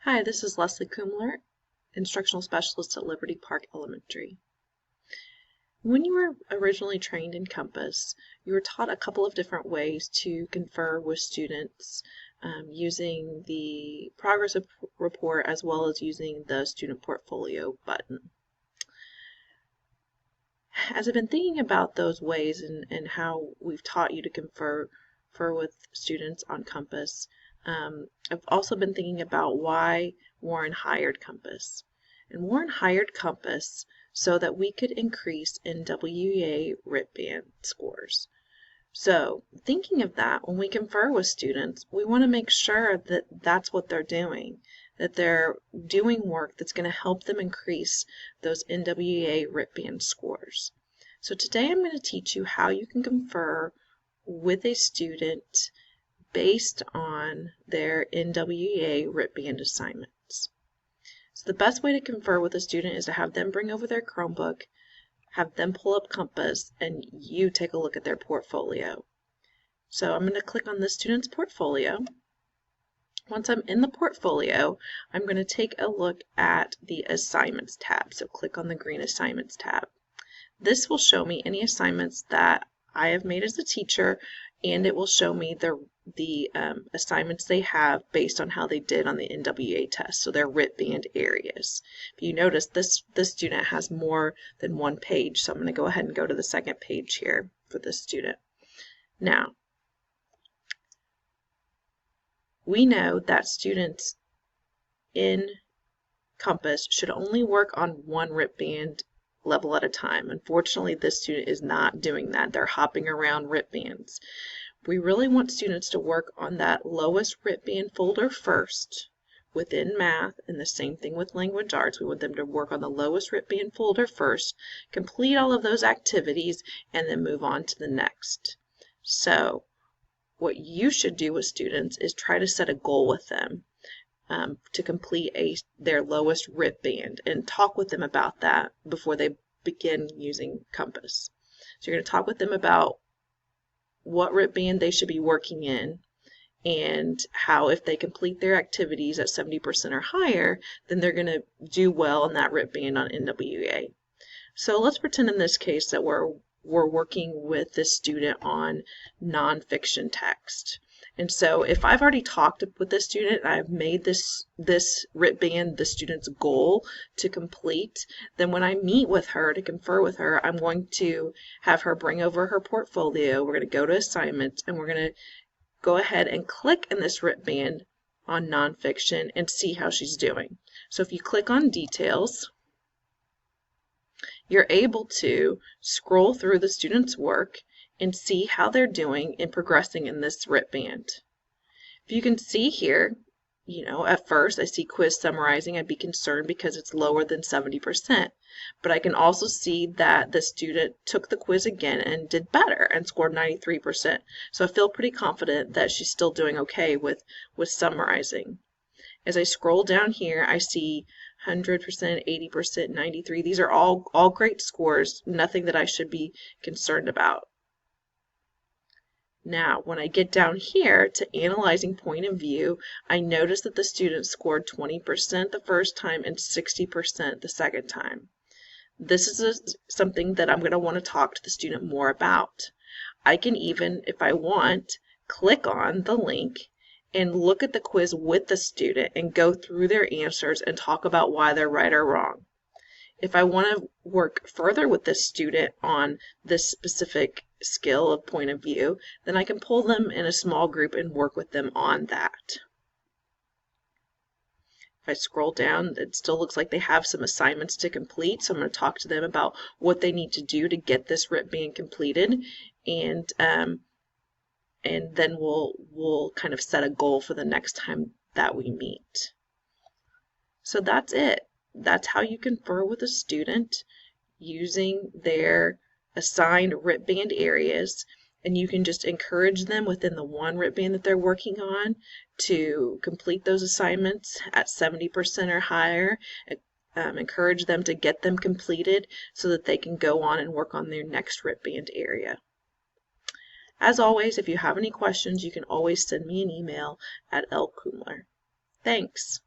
Hi, this is Leslie Kumler, Instructional Specialist at Liberty Park Elementary. When you were originally trained in Compass, you were taught a couple of different ways to confer with students using the progress report as well as using the student portfolio button. As I've been thinking about those ways and how we've taught you to confer with students on Compass, I've also been thinking about why Warren hired Compass. And Warren hired Compass so that we could increase NWEA RIT Band scores. So thinking of that, when we confer with students, we want to make sure that that's what they're doing, that they're doing work that's going to help them increase those NWEA RIT Band scores. So today I'm going to teach you how you can confer with a student based on their NWEA RIT Band assignments. So the best way to confer with a student is to have them bring over their Chromebook, have them pull up Compass, and you take a look at their portfolio. So I'm going to click on the student's portfolio. Once I'm in the portfolio, I'm going to take a look at the Assignments tab. So click on the green Assignments tab. This will show me any assignments that I have made as a teacher, and it will show me the assignments they have based on how they did on the NWEA test, so their RIT Band areas. If you notice, this student has more than one page, so I'm going to go ahead and go to the second page here for this student. Now, we know that students in Compass should only work on one RIT Band level at a time. Unfortunately, this student is not doing that. They're hopping around RIT Bands. We really want students to work on that lowest RIT Band folder first within math, and the same thing with language arts. We want them to work on the lowest RIT Band folder first, complete all of those activities, and then move on to the next. So what you should do with students is try to set a goal with them to complete their lowest RIT Band, and talk with them about that before they begin using Compass. So you're going to talk with them about what RIT Band they should be working in, and how if they complete their activities at 70% or higher, then they're going to do well in that RIT Band on NWEA. So let's pretend in this case that we're working with this student on nonfiction text. And so if I've already talked with this student, I've made this RIT Band the student's goal to complete, then when I meet with her to confer with her, I'm going to have her bring over her portfolio. We're going to go to assignments, and we're going to go ahead and click in this RIT Band on nonfiction and see how she's doing. So if you click on details, you're able to scroll through the student's work and see how they're doing in progressing in this RIT Band. If you can see here, at first I see quiz summarizing. I'd be concerned because it's lower than 70%. But I can also see that the student took the quiz again and did better and scored 93%. So I feel pretty confident that she's still doing okay with summarizing. As I scroll down here, I see 100%, 80%, 93%. These are all great scores, nothing that I should be concerned about. Now, when I get down here to analyzing point of view, I notice that the student scored 20% the first time and 60% the second time. This is something that I'm going to want to talk to the student more about. I can even, if I want, click on the link and look at the quiz with the student and go through their answers and talk about why they're right or wrong. If I want to work further with this student on this specific skill of point of view, then I can pull them in a small group and work with them on that. If I scroll down, it still looks like they have some assignments to complete, so I'm going to talk to them about what they need to do to get this RIT Band completed, and then we'll kind of set a goal for the next time that we meet. So that's it. That's how you confer with a student using their assigned RIT Band areas, and you can just encourage them within the one RIT Band that they're working on to complete those assignments at 70% or higher. Encourage them to get them completed so that they can go on and work on their next RIT Band area. As always, if you have any questions, you can always send me an email at lkumler. Thanks.